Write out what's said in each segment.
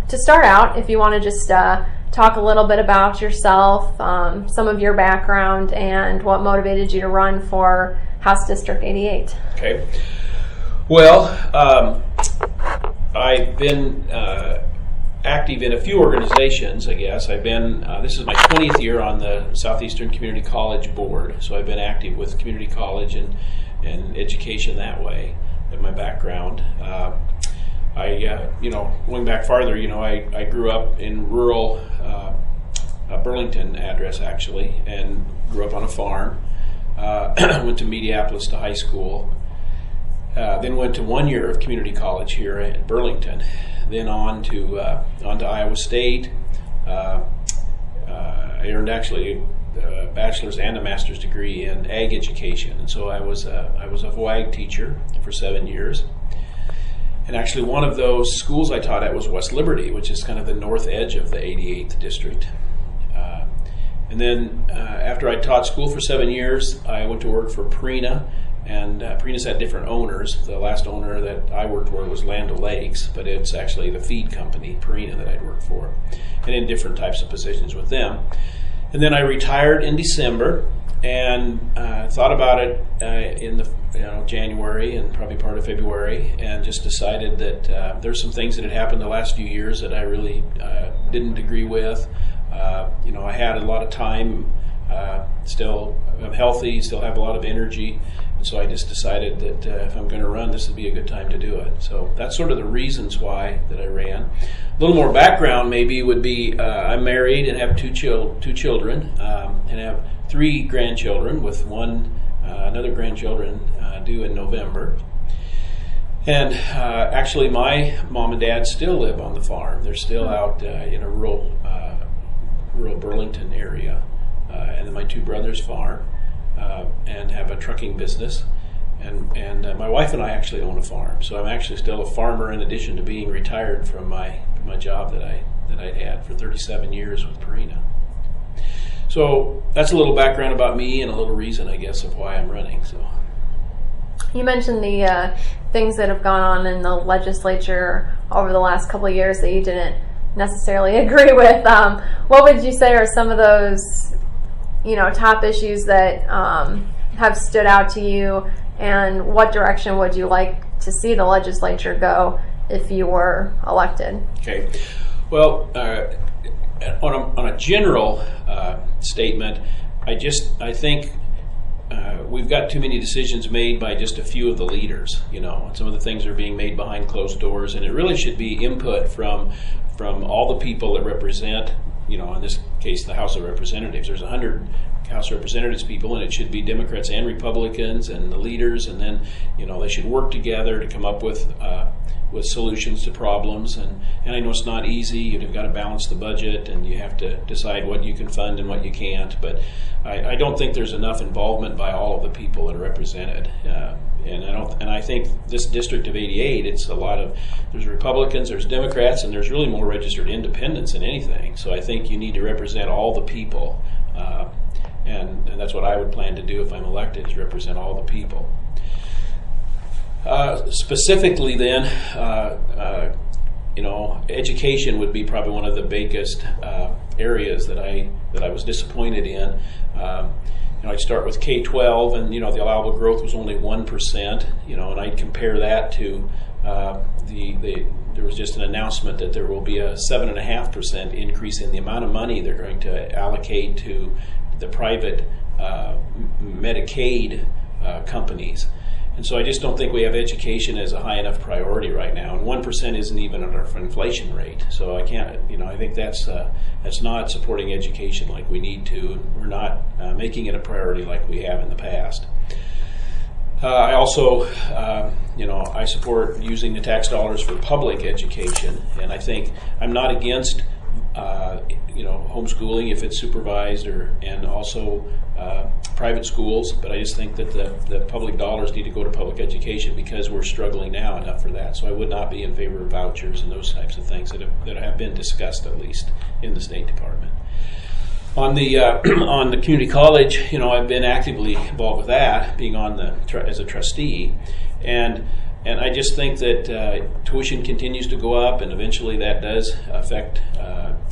to start out, if you want to just talk a little bit about yourself, some of your background, and what motivated you to run for House District 88. Okay. Well, I've been active in a few organizations, I guess. I've been, this is my 20th year on the Southeastern Community College Board, so I've been active with community college and education that way, in my background. Going back farther, I grew up in rural Burlington address, actually, and grew up on a farm. Went to Mediapolis to high school. Then went to 1 year of community college here at Burlington. Then on to Iowa State. I earned actually a bachelor's and a master's degree in ag education, and so I was a WAG teacher for 7 years. And actually, one of those schools I taught at was West Liberty, which is kind of the north edge of the 88th district. And then after I taught school for 7 years, I went to work for Purina, and Purina's had different owners. The last owner that I worked for was Land O'Lakes, but it's actually the feed company, Purina, that I'd worked for, and in different types of positions with them. And then I retired in December, and thought about it in the January and probably part of February, and just decided that there's some things that had happened the last few years that I really didn't agree with. I had a lot of time, still I'm healthy, still have a lot of energy, and so I just decided that if I'm going to run, this would be a good time to do it. So that's sort of the reasons why that I ran. A little more background maybe would be I'm married and have two children, and have 3 grandchildren, with another grandchildren due in November. And actually, my mom and dad still live on the farm. They're still out in a rural Burlington area. And then my 2 brothers farm and have a trucking business. And my wife and I actually own a farm. So I'm actually still a farmer, in addition to being retired from my job that I'd had for 37 years with Purina. So that's a little background about me and a little reason, I guess, of why I'm running. So you mentioned the things that have gone on in the legislature over the last couple of years that you didn't necessarily agree with. What would you say are some of those, top issues that have stood out to you, and what direction would you like to see the legislature go if you were elected? Okay. Well, on a general statement, I think we've got too many decisions made by just a few of the leaders. Some of the things are being made behind closed doors, and it really should be input from all the people that represent, in this case, the House of Representatives. There's 100 House of Representatives people, and it should be Democrats and Republicans and the leaders, and then they should work together to come up with solutions to problems. And I know it's not easy. You've got to balance the budget, and you have to decide what you can fund and what you can't. But I don't think there's enough involvement by all of the people that are represented. And I think this district of 88, there's Republicans, there's Democrats, and there's really more registered independents than anything. So I think you need to represent all the people, and that's what I would plan to do if I'm elected, is represent all the people. Specifically then, education would be probably one of the biggest areas that I was disappointed in. I'd start with K-12, and the allowable growth was only 1%. And I'd compare that to there was just an announcement that there will be a 7.5% increase in the amount of money they're going to allocate to the private Medicaid companies. And so I just don't think we have education as a high enough priority right now. And 1% isn't even at our inflation rate. So I can't, I think that's not supporting education like we need to. We're not making it a priority like we have in the past. I also, I support using the tax dollars for public education. And I think I'm not against, homeschooling if it's supervised, and also private schools, but I just think that the public dollars need to go to public education because we're struggling now enough for that. So I would not be in favor of vouchers and those types of things that have been discussed, at least in the State Department. On the community college, I've been actively involved with that, being as a trustee, and And I just think that tuition continues to go up, and eventually that does affect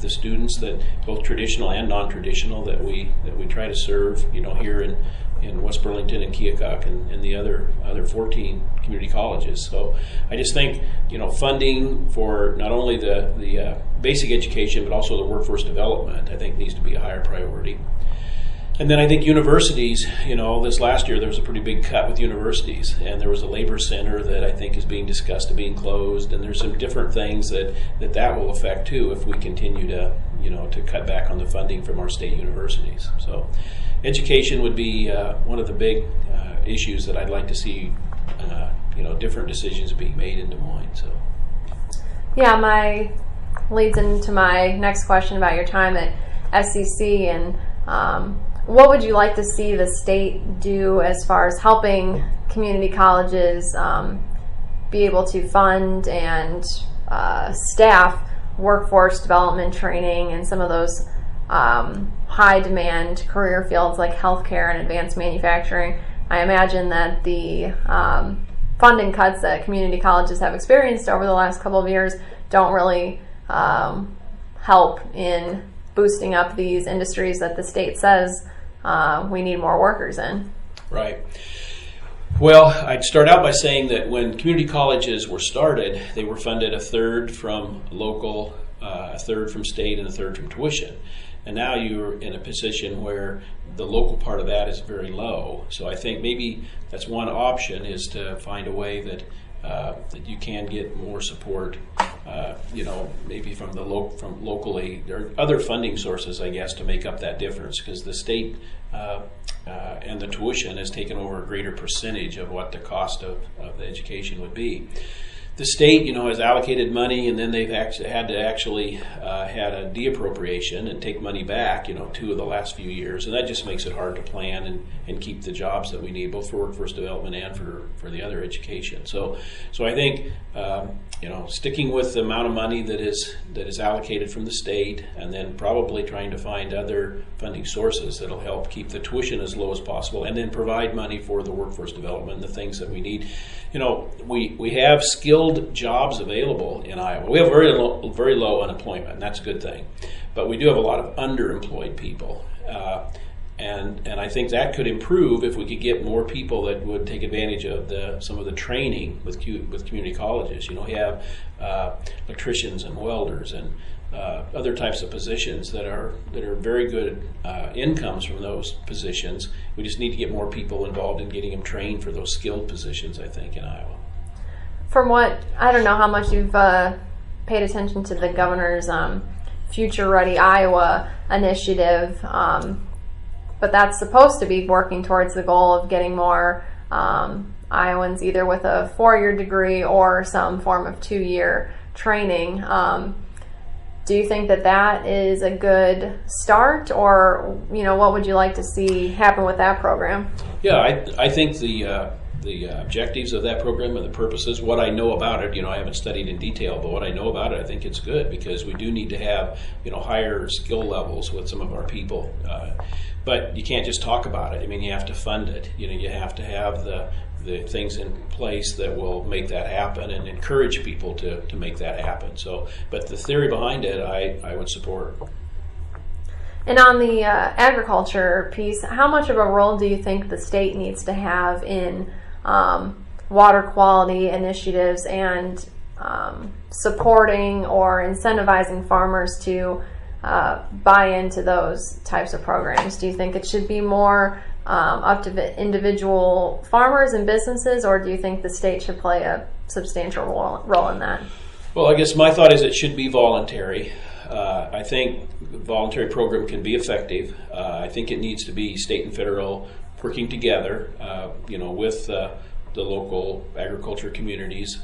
the students, that both traditional and non-traditional, that we try to serve, here in West Burlington and Keokuk and the other 14 community colleges. So I just think funding for not only the basic education but also the workforce development, I think, needs to be a higher priority. And then I think universities, this last year there was a pretty big cut with universities, and there was a labor center that I think is being discussed of being closed, and there's some different things that will affect too if we continue to cut back on the funding from our state universities. So education would be one of the big issues that I'd like to see, different decisions being made in Des Moines. So yeah, leads into my next question about your time at SCC, and what would you like to see the state do as far as helping community colleges be able to fund and staff workforce development training and some of those high demand career fields like healthcare and advanced manufacturing? I imagine that the funding cuts that community colleges have experienced over the last couple of years don't really help in boosting up these industries that the state says we need more workers in. Right. Well, I'd start out by saying that when community colleges were started, they were funded a third from local, a third from state, and a third from tuition. And now you're in a position where the local part of that is very low. So I think maybe that's one option, is to find a way that you can get more support, maybe from locally. There are other funding sources, I guess, to make up that difference, because the state and the tuition has taken over a greater percentage of what the cost of the education would be. The state, has allocated money, and then they've had to actually had a deappropriation and take money back, 2 of the last few years, and that just makes it hard to plan and keep the jobs that we need, both for workforce development and for the other education. So I think sticking with the amount of money that is allocated from the state, and then probably trying to find other funding sources that'll help keep the tuition as low as possible, and then provide money for the workforce development and the things that we need. We have skilled jobs available in Iowa. We have very low unemployment, and that's a good thing. But we do have a lot of underemployed people. And I think that could improve if we could get more people that would take advantage of some of the training with community colleges. We have electricians and welders and other types of positions that are very good incomes from those positions. We just need to get more people involved in getting them trained for those skilled positions, I think, in Iowa. From what, I don't know how much you've paid attention to the governor's Future Ready Iowa initiative, but that's supposed to be working towards the goal of getting more Iowans either with a 4-year degree or some form of 2-year training. Do you think that is a good start, or what would you like to see happen with that program? Yeah, I think the objectives of that program and the purposes, what I know about it, I haven't studied in detail, but what I know about it, I think it's good, because we do need to have higher skill levels with some of our people. But you can't just talk about it. You have to fund it. You have to have the things in place that will make that happen and encourage people to make that happen. So, but the theory behind it, I would support. And on the agriculture piece, how much of a role do you think the state needs to have in water quality initiatives and supporting or incentivizing farmers to buy into those types of programs? Do you think it should be more up to individual farmers and businesses, or do you think the state should play a substantial role in that? Well, I guess my thought is it should be voluntary. I think the voluntary program can be effective. I think it needs to be state and federal working together, with the local agriculture communities,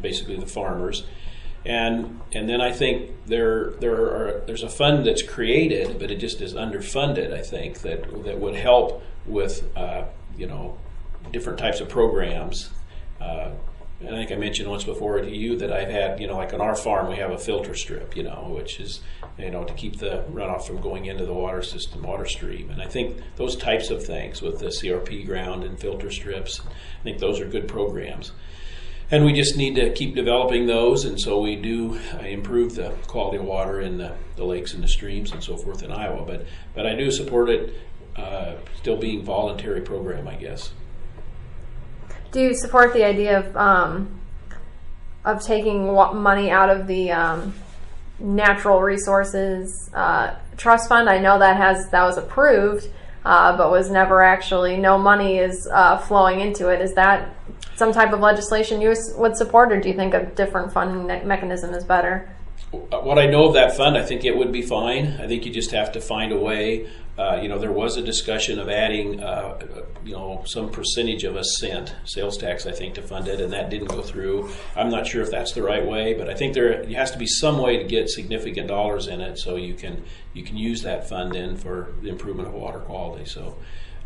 basically the farmers. And then I think there's a fund that's created, but it just is underfunded, I think, that would help with different types of programs. And I think I mentioned once before to you that I've had, like on our farm, we have a filter strip, which is, to keep the runoff from going into the water stream. And I think those types of things with the CRP ground and filter strips, I think those are good programs. And we just need to keep developing those, and so we do improve the quality of water in the lakes and the streams and so forth in Iowa. But I do support it still being voluntary program, I guess. Do you support the idea of taking money out of the natural resources trust fund? I know that was approved, but was never actually, no money is flowing into it. Is that some type of legislation you would support, or do you think a different funding mechanism is better? What I know of that fund, I think it would be fine. I think you just have to find a way. There was a discussion of adding, some percentage of a cent sales tax, I think, to fund it, and that didn't go through. I'm not sure if that's the right way, but I think there has to be some way to get significant dollars in it so you can use that fund in for the improvement of water quality. So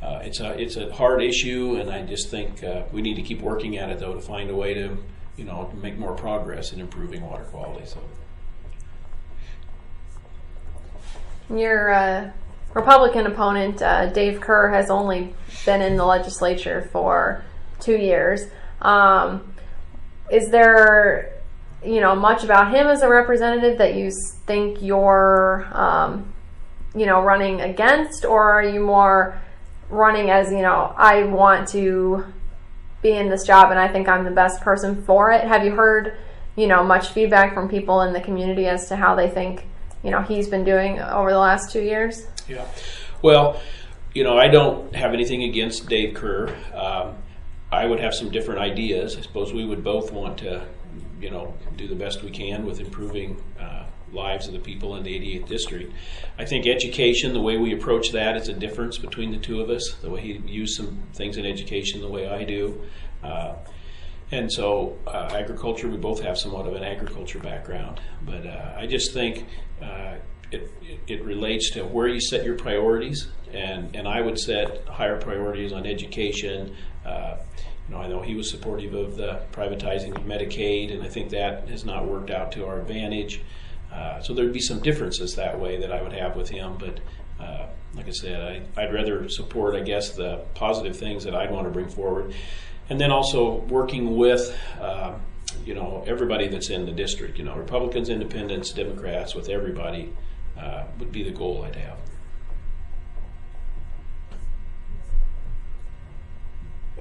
it's a hard issue, and I just think we need to keep working at it, though, to find a way to make more progress in improving water quality. So. Your Republican opponent, Dave Kerr, has only been in the legislature for 2 years. Is there, much about him as a representative that you think you're, running against, or are you more running as, I want to be in this job and I think I'm the best person for it? Have you heard, much feedback from people in the community as to how they think he's been doing over the last 2 years? Yeah. Well, I don't have anything against Dave Kerr. I would have some different ideas. I suppose we would both want to, do the best we can with improving lives of the people in the 88th district. I think education, the way we approach that, is a difference between the two of us. The way he used some things in education, the way I do. And so agriculture, we both have somewhat of an agriculture background. But I just think it relates to where you set your priorities. And I would set higher priorities on education. I know he was supportive of the privatizing of Medicaid, and I think that has not worked out to our advantage. So there'd be some differences that way that I would have with him. But like I said, I'd rather support, I guess, the positive things that I'd want to bring forward. And then also working with, everybody that's in the district, Republicans, Independents, Democrats, with everybody would be the goal I'd have.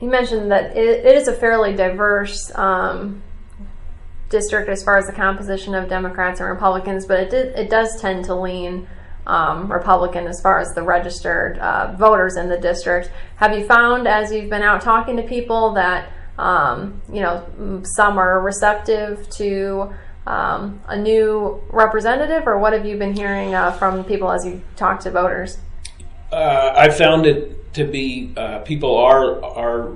You mentioned that it is a fairly diverse district as far as the composition of Democrats and Republicans, but it does tend to lean Republican as far as the registered voters in the district. Have you found, as you've been out talking to people, that some are receptive to a new representative, or what have you been hearing from people as you talk to voters? I've found it to be people are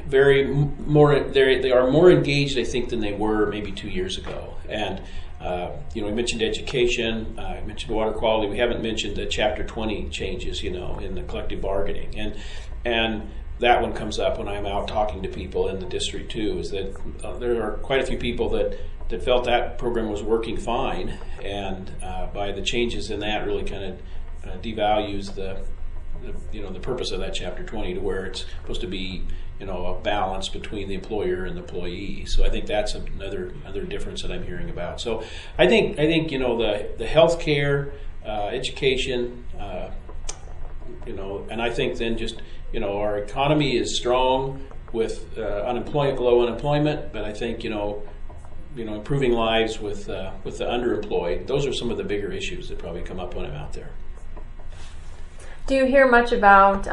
very more they are more engaged, I think, than they were maybe 2 years ago. And we mentioned education, I mentioned water quality. We haven't mentioned the Chapter 20 changes, in the collective bargaining, and that one comes up when I'm out talking to people in the district too. Is that there are quite a few people that felt that program was working fine, and by the changes in that really kind of devalues the purpose of that Chapter 20 to where it's supposed to be a balance between the employer and the employee. So I think that's another difference that I'm hearing about. So I think the healthcare, education, and I think then just our economy is strong with low unemployment, but I think improving lives with the underemployed. Those are some of the bigger issues that probably come up when I'm out there. Do you hear much about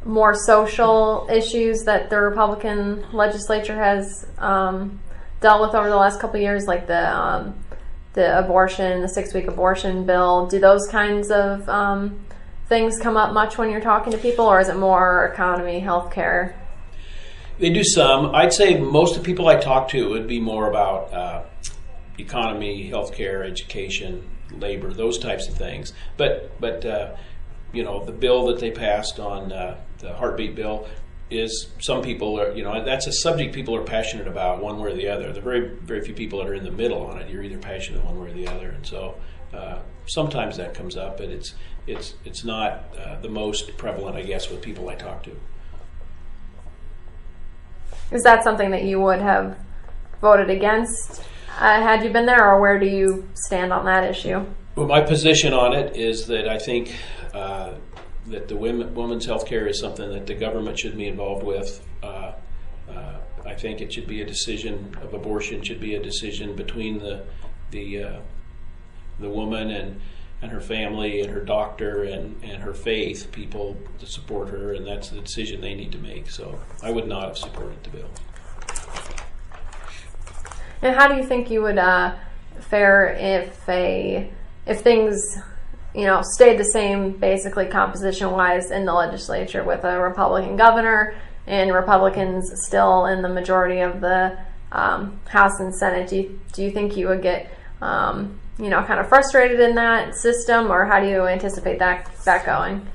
more social issues that the Republican legislature has dealt with over the last couple of years, like the abortion, the 6-week abortion bill? Do those kinds of things come up much when you're talking to people, or is it more economy, healthcare? They do some. I'd say most of the people I talk to would be more about economy, healthcare, education, labor, those types of things. But the bill that they passed on the heartbeat bill is, some people are, that's a subject people are passionate about one way or the other. There are very, very few people that are in the middle on it. You're either passionate one way or the other, and so sometimes that comes up, but it's not the most prevalent, I guess, with people I talk to. Is that something that you would have voted against had you been there, or where do you stand on that issue? Well, my position on it is that I think that the women's health care is something that the government should be involved with. I think it should be a decision of abortion, should be a decision between the woman and her family and her doctor and her faith, people to support her, and that's the decision they need to make. So I would not have supported the bill. And how do you think you would fare if things, stayed the same, basically composition-wise in the legislature, with a Republican governor and Republicans still in the majority of the House and Senate? Do you think you would get kind of frustrated in that system, or how do you anticipate that going?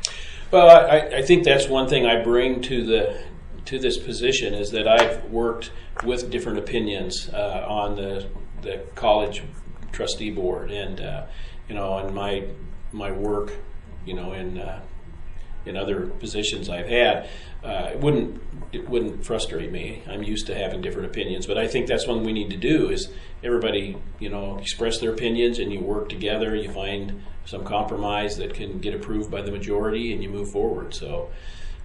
Well, I think that's one thing I bring to this position, is that I've worked with different opinions on the college trustee board, and in my work, in other positions I've had, it wouldn't frustrate me. I'm used to having different opinions, but I think that's one we need to do, is everybody, express their opinions, and you work together, you find some compromise that can get approved by the majority, and you move forward. So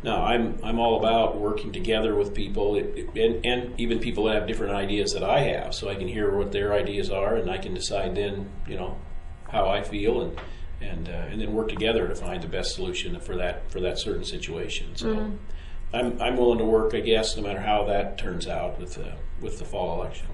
no, I'm all about working together with people, and even people that have different ideas that I have, so I can hear what their ideas are, and I can decide then, how I feel, and then work together to find the best solution for that certain situation. So I'm willing to work, I guess, no matter how that turns out with the fall election.